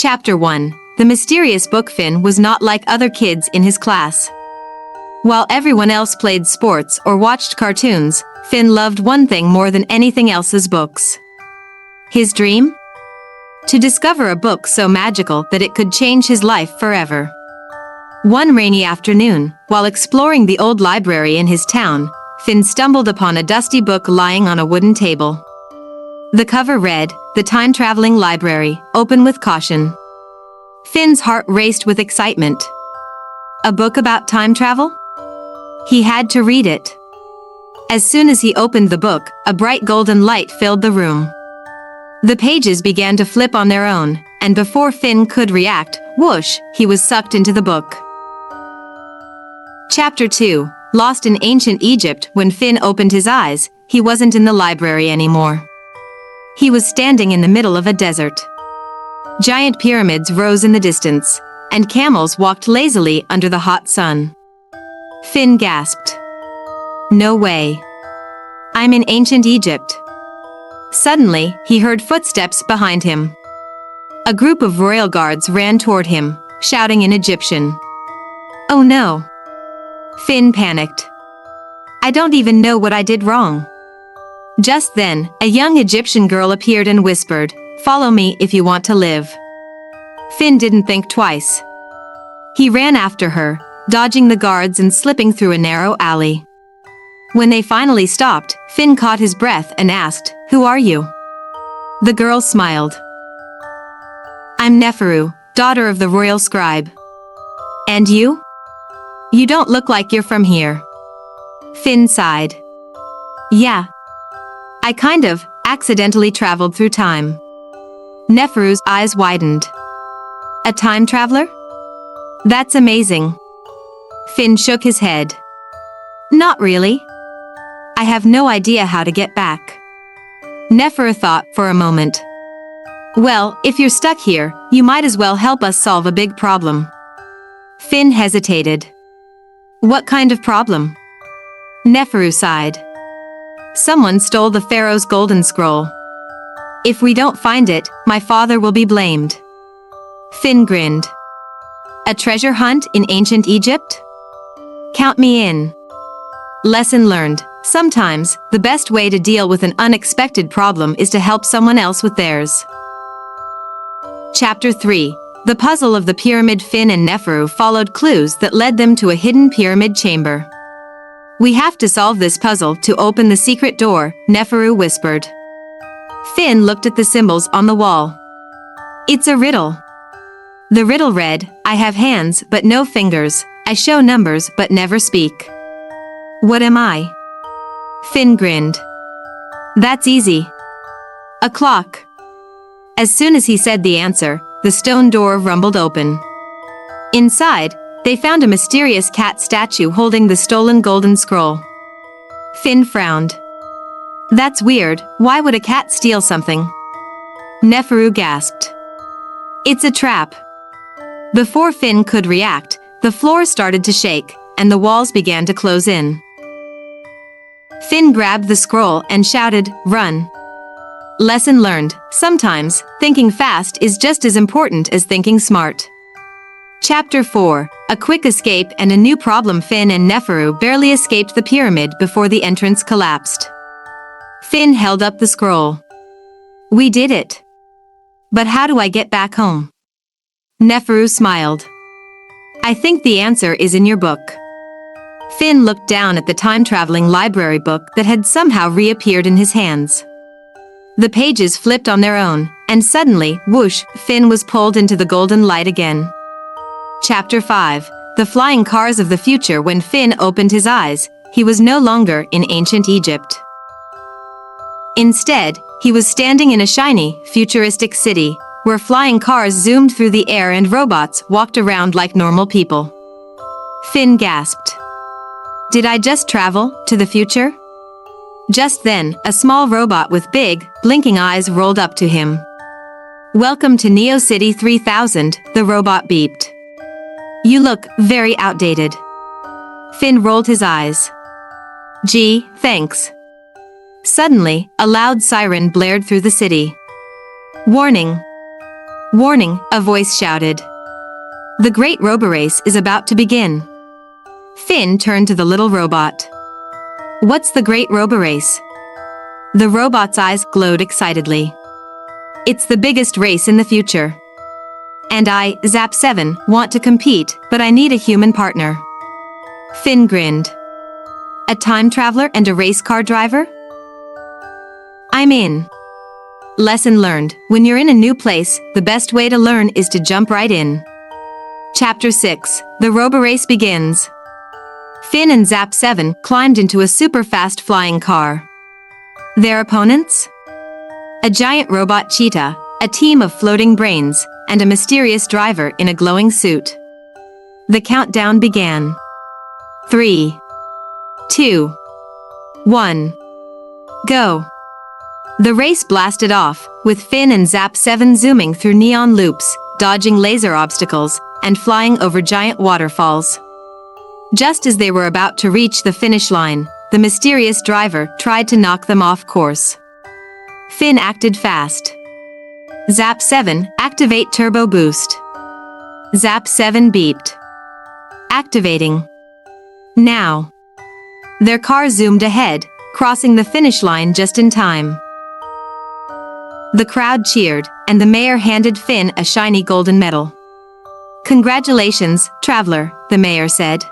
Chapter 1. The mysterious book. Finn was not like other kids in his class. While everyone else played sports or watched cartoons, Finn loved one thing more than anything else: his books. His dream? To discover a book so magical that it could change his life forever. One rainy afternoon, while exploring the old library in his town, Finn stumbled upon a dusty book lying on a wooden table. The cover read, "The Time-Traveling Library, Open with Caution." Finn's heart raced with excitement. A book about time travel? He had to read it. As soon as he opened the book, a bright golden light filled the room. The pages began to flip on their own, and before Finn could react, whoosh, he was sucked into the book. Chapter 2. Lost in ancient Egypt. When Finn opened his eyes, he wasn't in the library anymore. He was standing in the middle of a desert. Giant pyramids rose in the distance, and camels walked lazily under the hot sun. Finn gasped. No way. I'm in ancient Egypt. Suddenly, he heard footsteps behind him. A group of royal guards ran toward him, shouting in Egyptian. Oh no. Finn panicked. I don't even know what I did wrong. Just then, a young Egyptian girl appeared and whispered, "Follow me if you want to live." Finn didn't think twice. He ran after her, dodging the guards and slipping through a narrow alley. When they finally stopped, Finn caught his breath and asked, "Who are you?" The girl smiled. I'm Neferu, daughter of the royal scribe. And you? You don't look like you're from here. Finn sighed. Yeah. I kind of accidentally traveled through time. Neferu's eyes widened. A time traveler? That's amazing. Finn shook his head. Not really. I have no idea how to get back. Neferu thought for a moment. Well, if you're stuck here, you might as well help us solve a big problem. Finn hesitated. What kind of problem? Neferu sighed. Someone stole the pharaoh's golden scroll. If we don't find it, my father will be blamed. Finn grinned. A treasure hunt in ancient Egypt? Count me in. Lesson learned. Sometimes, the best way to deal with an unexpected problem is to help someone else with theirs. Chapter 3. The puzzle of the pyramid. Finn and Neferu followed clues that led them to a hidden pyramid chamber. We have to solve this puzzle to open the secret door, Neferu whispered. Finn looked at the symbols on the wall. It's a riddle. The riddle read, I have hands but no fingers, I show numbers but never speak. What am I? Finn grinned. That's easy. A clock. As soon as he said the answer, the stone door rumbled open. Inside, they found a mysterious cat statue holding the stolen golden scroll. Finn frowned. That's weird, why would a cat steal something? Neferu gasped. It's a trap. Before Finn could react, the floor started to shake, and the walls began to close in. Finn grabbed the scroll and shouted, Run! Lesson learned, sometimes, thinking fast is just as important as thinking smart. Chapter 4. A quick escape and a new problem. Finn and Neferu barely escaped the pyramid before the entrance collapsed. Finn held up the scroll. We did it. But how do I get back home? Neferu smiled. I think the answer is in your book. Finn looked down at the time-traveling library book that had somehow reappeared in his hands. The pages flipped on their own, and suddenly, whoosh, Finn was pulled into the golden light again. Chapter 5. The flying cars of the future. When Finn opened his eyes, he was no longer in ancient Egypt. Instead, he was standing in a shiny, futuristic city, where flying cars zoomed through the air and robots walked around like normal people. Finn gasped. Did I just travel to the future? Just then, a small robot with big, blinking eyes rolled up to him. Welcome to Neo City 3000, the robot beeped. You look very outdated. Finn rolled his eyes. Gee, thanks. Suddenly, a loud siren blared through the city. Warning! Warning, a voice shouted. The great roborace is about to begin. Finn turned to the little robot. What's the great roborace? The robot's eyes glowed excitedly. It's the biggest race in the future. And I, Zap 7, want to compete, but I need a human partner. Finn grinned. A time traveler and a race car driver? I'm in. Lesson learned, when you're in a new place, the best way to learn is to jump right in. Chapter 6, The Roborace Begins. Finn and Zap 7 climbed into a super-fast flying car. Their opponents? A giant robot cheetah, a team of floating brains, and a mysterious driver in a glowing suit. The countdown began. 3, 2, 1. Go. The race blasted off, with Finn and Zap 7 zooming through neon loops, dodging laser obstacles, and flying over giant waterfalls. Just as they were about to reach the finish line, the mysterious driver tried to knock them off course. Finn acted fast. Zap 7, activate turbo boost. Zap 7 beeped. Activating. Now. Their car zoomed ahead, crossing the finish line just in time. The crowd cheered, and the mayor handed Finn a shiny golden medal. Congratulations, traveler, the mayor said.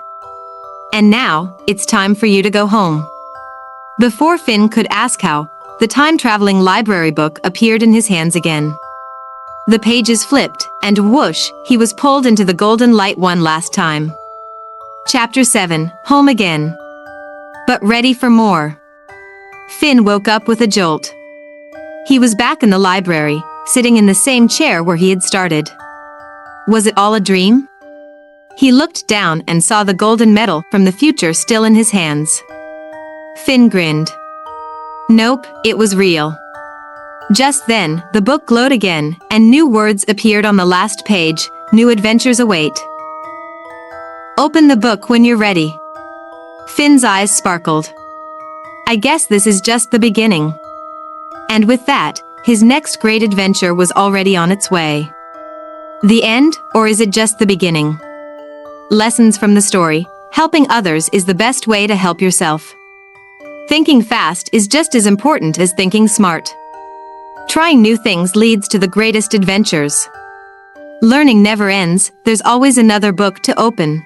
And now, it's time for you to go home. Before Finn could ask how, the time-traveling library book appeared in his hands again. The pages flipped, and whoosh, he was pulled into the golden light one last time. Chapter 7, Home Again. But ready for more. Finn woke up with a jolt. He was back in the library, sitting in the same chair where he had started. Was it all a dream? He looked down and saw the golden medal from the future still in his hands. Finn grinned. Nope, it was real. Just then, the book glowed again, and new words appeared on the last page. New adventures await. Open the book when you're ready. Finn's eyes sparkled. I guess this is just the beginning. And with that, his next great adventure was already on its way. The end, or is it just the beginning? Lessons from the story: helping others is the best way to help yourself. Thinking fast is just as important as thinking smart. Trying new things leads to the greatest adventures. Learning never ends, there's always another book to open.